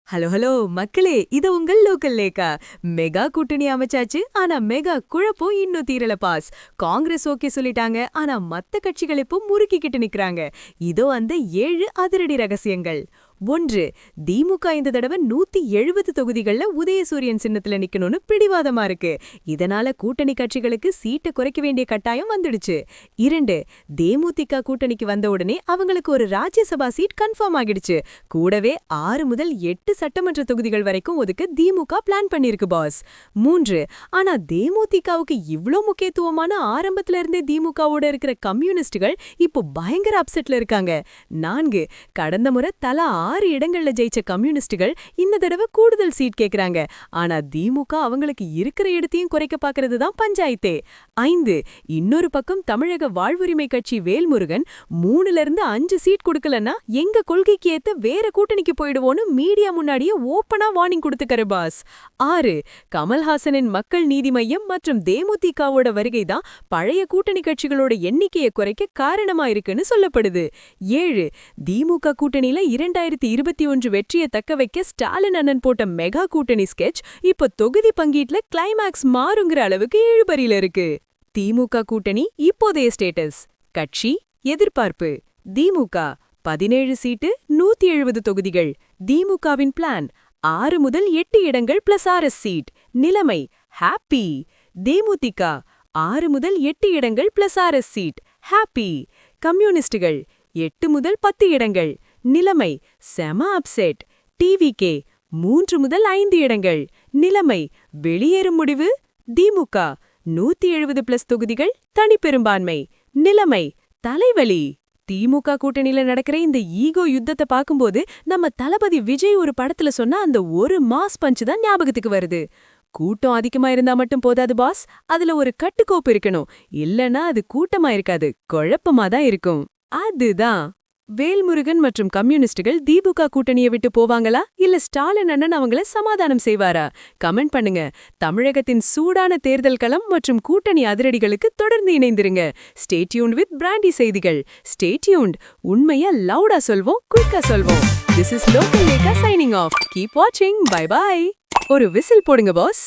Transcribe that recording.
Hello hello மக்களே, இது உங்கள் லோக்கல் லேக்கா. மெகா கூட்டணி அமைச்சாச்சு, ஆனா மெகா குழப்பம் இன்னும் தீரல பாஸ். காங்கிரஸ் ஓகே சொல்லிட்டாங்க, ஆனா மத்த கட்சிகள் இப்போ முறுக்கிக்கிட்டு நிக்கறாங்க. இதோ அந்த 7 அதிரடி ரகசியங்கள். 1. திமுக இந்த தடவை 170 தொகுதிகள்ல உதயசூரியன் சின்னத்துல நிக்கணும்னு பிடிவாதமா இருக்கு. இதனால கூட்டணி கட்சிகளுக்கு சீட்டை குறைக்க வேண்டிய கட்டாயம் வந்துடுச்சு. 2. தேமுதிக கூட்டணிக்கு வந்த உடனே அவங்களுக்கு ஒரு ராஜ்யசபா சீட் கன்ஃபார்ம் ஆகிடுச்சு. கூடவே 6 முதல் 8 சட்டமன்ற தொகுதிகள் வரைக்கும் ஒதுக்க திமுக பிளான் பண்ணிருக்கு பாஸ். 3. ஆனா தேமுதிகவுக்கு இவ்ளோ முக்கியத்துவமான ஆரம்பத்துல இருந்தே திமுகவோட இருக்கிற கம்யூனிஸ்டுகள் இப்போ பயங்கர அப்செட்ல இருக்காங்க. 4. கடந்த முறை தலா 6 இடங்கள்ல ஜெயிச்ச கம்யூனிஸ்டுகள் இந்த தடவை கூடுதல் சீட் கேக்குறாங்க. ஆனா திமுக அவங்களுக்கு இருக்கிற இடத்தையும் குறைக்க பாக்குறது தான் பஞ்சாயத்தே. 5. இன்னொரு பக்கம் தமிழக வாழ்வுரிமை கட்சி வேல்முருகன் 3ல இருந்து 5 சீட் கொடுக்கலன்னா எங்க கொள்கைக்கு ஏத்த வேற கூட்டணிக்கு போயிடுவோன்னு மீடியா முன்னாடியே ஓப்பனா வார்னிங் கொடுத்துக்கற பாஸ். 6. கமல்ஹாசனின் மக்கள் நீதி மய்யம் மற்றும் தேமுதிகவோட வருகை தான் பழைய கூட்டணி கட்சிகளோட எண்ணிக்கையை குறைக்க காரணமா இருக்குன்னு சொல்லப்படுது. 7. திமுக கூட்டணியில 2021 வெற்றியை தக்க வைக்க ஸ்டாலின் அண்ணன் போட்ட மெகா கூட்டணி ஸ்கெட்ச் இப்ப தொகுதி பங்கீட்ல கிளைமாக்ஸ் மாறுங்கிற அளவுக்கு இழுபறியில இருக்கு. திமுக கூட்டணி இப்போதைய ஸ்டேட்டஸ். கட்சி எதிர்பார்ப்பு. திமுக 17 சீட்டு 170 தொகுதிகள். திமுகவின் பிளான் 6 முதல் 8 இடங்கள் பிளஸ் RS சீட். நிலைமை ஹாப்பி. தேமுதிக 6 முதல் 8 இடங்கள் பிளஸ் RS சீட். ஹாப்பி. கம்யூனிஸ்டுகள் 8 முதல் 10 இடங்கள். நிலைமை செம அப்செட். டிவிகே 3 முதல் 5 இடங்கள். நிலைமை வெளியேறும் முடிவு. திமுக 170 பிளஸ் தொகுதிகள் தனிப்பெரும்பான்மை. நிலைமை தலைவலி. திமுக கூட்டணியில நடக்கிற இந்த ஈகோ யுத்தத்தை பாக்கும்போது நம்ம தளபதி விஜய் ஒரு படத்துல சொன்ன அந்த ஒரு மாஸ் பஞ்ச் தான் ஞாபகத்துக்கு வருது. கூட்டம் அதிகமா இருந்தா மட்டும் போதாது பாஸ், அதுல ஒரு கட்டுக்கோப்பு இருக்கணும். இல்லனா அது கூட்டமா இருக்காது, குழப்பமா தான் இருக்கும். அதுதான் வேல்முருகன் மற்றும் கம்யூனிஸ்டுகள் திமுக கூட்டணியை விட்டு போவாங்களா, இல்ல ஸ்டாலின் அண்ணன் அவங்கள சமாதானம் செய்வாரா? கமெண்ட் பண்ணுங்க. தமிழகத்தின் சூடான தேர்தல் களம் மற்றும் கூட்டணி அதிரடிகளுக்கு தொடர்ந்து இணைந்திருங்க. ஸ்டே டியூன்ட் வித் பிராண்டி செய்திகள். Stay tuned. உண்மையா லவுடா சொல்வோம், குயிக்கா சொல்வோம். This is Local Leka signing off. Keep watching. Bye bye. ஒரு விசில் போடுங்க பாஸ்.